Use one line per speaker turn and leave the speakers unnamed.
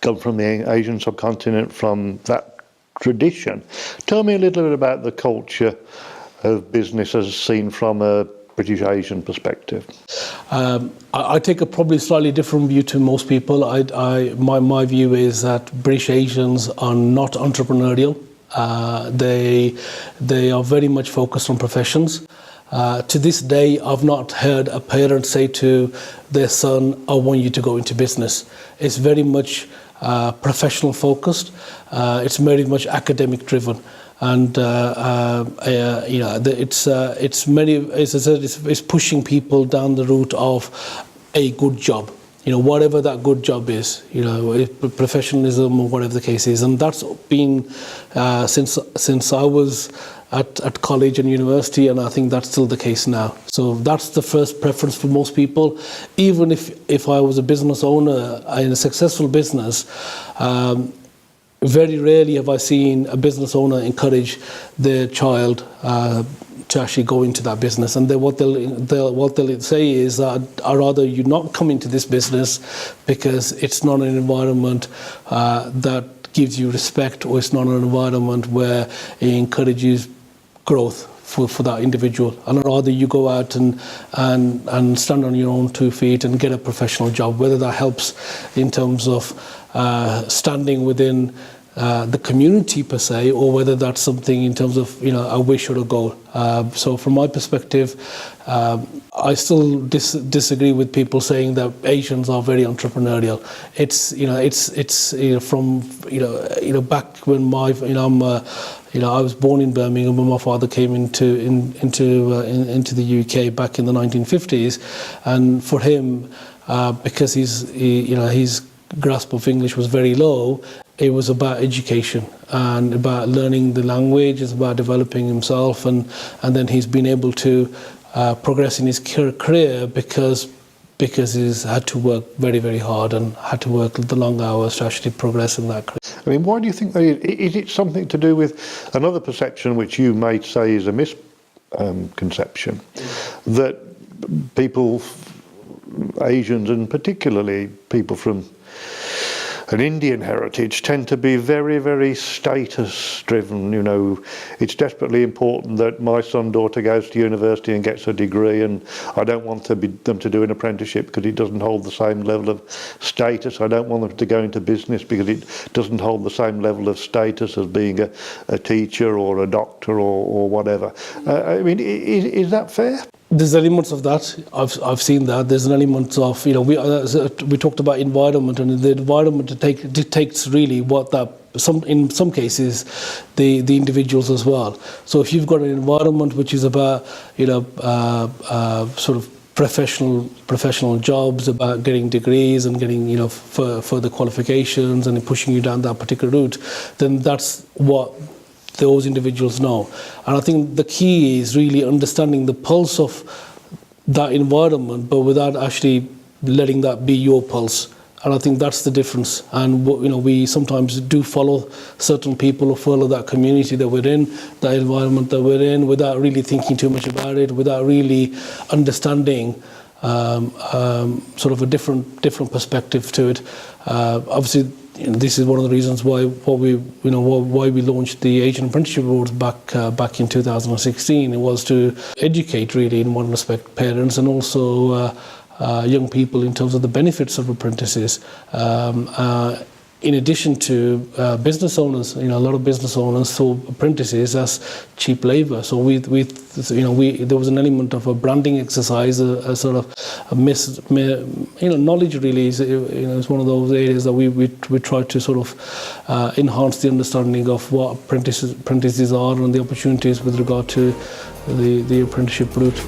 come from the Asian subcontinent, from that tradition. Tell me a little bit about the culture of business as seen from a British Asian perspective.
I take a probably slightly different view to most people. My view is that British Asians are not entrepreneurial. They are very much focused on professions. To this day, I've not heard a parent say to their son, I want you to go into business. It's very much professional focused. It's very much academic driven. And it's pushing people down the route of a good job, whatever that good job is, professionalism or whatever the case is. And that's been since I was at college and university, and I think that's still the case now. So that's the first preference for most people. Even if I was a business owner in a successful business, very rarely have I seen a business owner encourage their child to actually go into that business. And then what they'll say is that I'd rather you not come into this business because it's not an environment that gives you respect, or it's not an environment where it encourages growth for that individual. And I'd rather you go out and stand on your own 2 feet and get a professional job, whether that helps in terms of standing within the community per se, or whether that's something in terms of a wish or a goal. So from my perspective, I still disagree with people saying that Asians are very entrepreneurial. It's from back when I was born in Birmingham when my father came into the UK back in the 1950s, and for him, because his grasp of English was very low, it was about education and about learning the language. It's about developing himself, and then he's been able to progress in his career because he's had to work very, very hard and had to work the long hours to actually progress in that career.
I mean, why do you think that is it something to do with another perception which you might say is a misconception, that people, Asians and particularly people from an Indian heritage, tend to be very, very status driven? It's desperately important that my son, daughter goes to university and gets a degree, and I don't want them to do an apprenticeship because it doesn't hold the same level of status. I don't want them to go into business because it doesn't hold the same level of status as being a teacher or a doctor or whatever. I mean, is that fair?
There's elements of that. I've seen that. There's an element of we talked about environment, and the environment dictates really what that. In some cases, the individuals as well. So if you've got an environment which is about sort of professional jobs, about getting degrees and getting further qualifications and pushing you down that particular route, then that's what those individuals know. And I think the key is really understanding the pulse of that environment, but without actually letting that be your pulse. And I think that's the difference. And we sometimes do follow certain people or follow that community that we're in, that environment that we're in, without really thinking too much about it, without really understanding sort of a different perspective to it. Obviously, this is one of the reasons why we launched the Asian Apprenticeship Awards back in 2016. It was to educate, really, in one respect, parents and also young people in terms of the benefits of apprentices. In addition to business owners, a lot of business owners saw apprentices as cheap labour. So there was an element of a branding exercise, a sort of knowledge really is it's one of those areas that we try to sort of enhance the understanding of what apprentices are and the opportunities with regard to the apprenticeship route.